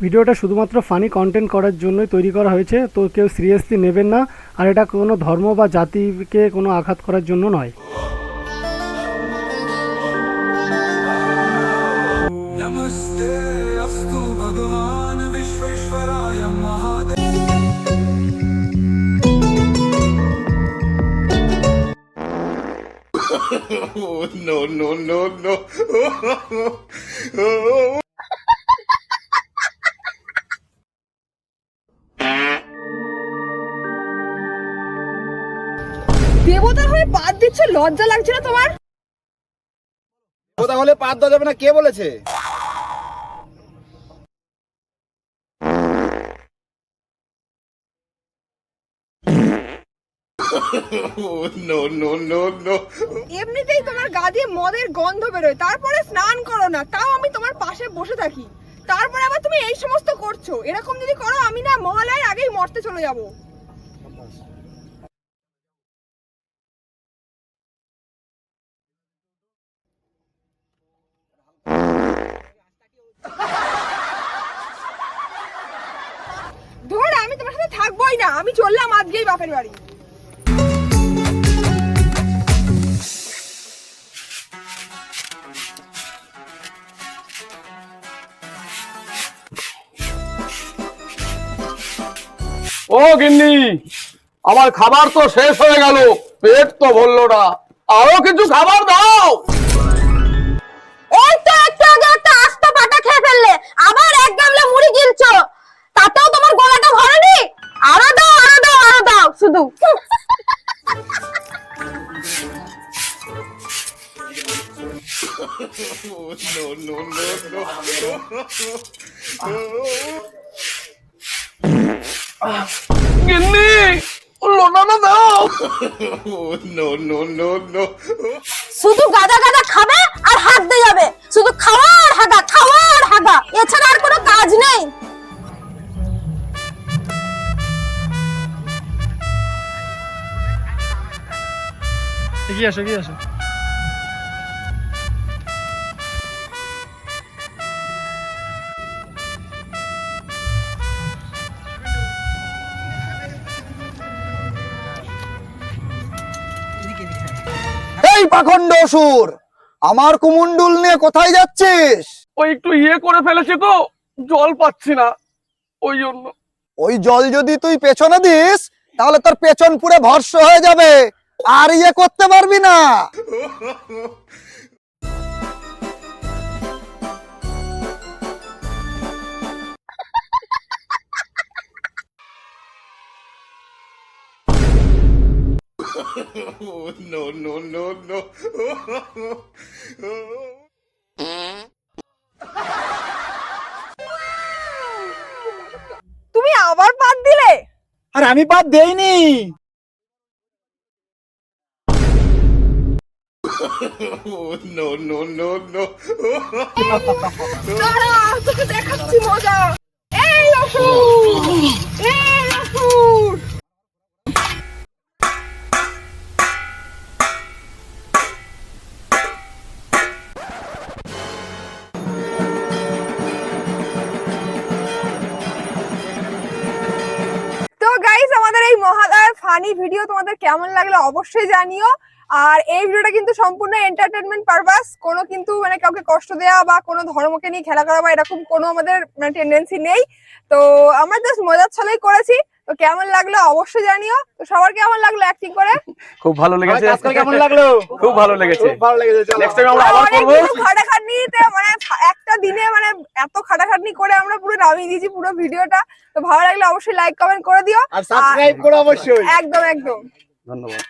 ভিডিওটা শুধুমাত্র funny content করার জন্যই তৈরি করা হয়েছে, তো কেউ সিরিয়াসলি নেবেন না। আর এটা কোনো ধর্ম বা জাতিকে কোনো আঘাত করার জন্য নয়। नमस्ते अस्तु भगवान Visvesvaraya Mahadev. No, no, no, no. দেবতার হয়ে পাত দিচ্ছে, লজ্জা লাগছে না তোমার? তাহলে পাত দেওয়া যাবে না, কে বলেছে? No, no, no, no. এমনিতেই তোমার গা দিয়ে মদের গন্ধ বেরোয়, তারপরে স্নান করো না, তাও আমি তোমার পাশে বসে থাকি, তারপরে আবার তুমি এই সমস্ত করছো। এরকম যদি করো আমি না মহালয়ের আগেই মরতে চলে যাব। ধর আমি তোমার সাথে থাকবোই না, আমি চললাম আজকেই বাপের বাড়ি। ও গিন্নি, আমার খাবার তো শেষ হয়ে গেল, পেট তো ভরলো না, আরো কিছু খাবার দাও। এই তো একটু আগে একটা আস্ত পাটা খেয়ে ফেললে, আবার এক গামলা মুড়ি গিলছো, তাতেও তোমার গলাটা ভরেনি? আরো দাও, আরো দাও, আরো দাও শুধু। No, no, no, no. গিন্নি, লোনাটা দাও। No, no, no, no. শুধু গাদা গাদা খাবে আর হাত দিয়ে যাবে, শুধু খাওয়া আর হাগা, খাওয়া আর হাগা, এছাড়া আর কোনো কাজ নেই। এগিয়ে আসো, এগিয়ে আসো। এই পাখন্ড অসুর, আমার কুমুন্ডুল নিয়ে কোথায় যাচ্ছিস? ওই একটু করে ফেলেছে তো, জল পাচ্ছি না, ওই জন্য। ওই জল যদি তুই পেছনে দিস তাহলে তোর পেছন পুরো ভর্ষ হয়ে যাবে, আর করতে পারবি না। No, no, no, no. তুমি আবার পাত দিলে? আর আমি পাত দেইনি। No, no, no, no. দাঁড়া, তোকে দেখাচ্ছি মজা। এই অসুর, এই অসুর। তো গাইস, আমাদের এই মহালয়ার ফানি ভিডিও তোমাদের কেমন লাগলো অবশ্যই জানিও। আর এই ভিডিওটা কিন্তু সম্পূর্ণ এন্টারটেনমেন্ট পারপাস, কোনো কিন্তু মানে কাউকে কষ্ট দেওয়া বা কোনো ধর্মকে নিয়ে খেলা করা বা এরকম কোনো আমাদের টেন্ডেন্সি নেই। তো আমরা জাস্ট মজার ছলেই করেছি। তো কেমন লাগলো অবশ্যই জানিও। তো সবার কেমন লাগলো অ্যাক্টিং করে? খুব ভালো লেগেছে। আজকাল কেমন লাগলো? খুব ভালো লেগেছে, খুব ভালো লেগেছে। চলো। নেক্সট টাইম আমরা আবার অনেক করব। কিছু খাটাখাটনিতে মানে একটা দিনে মানে এত খাটাখাটনি করে আমরা পুরো নামিয়ে দিয়েছি পুরো ভিডিওটা। তো ভালো লাগলে অবশ্যই লাইক কমেন্ট করে দিও আর সাবস্ক্রাইব করো অবশ্যই। একদম একদম। ধন্যবাদ।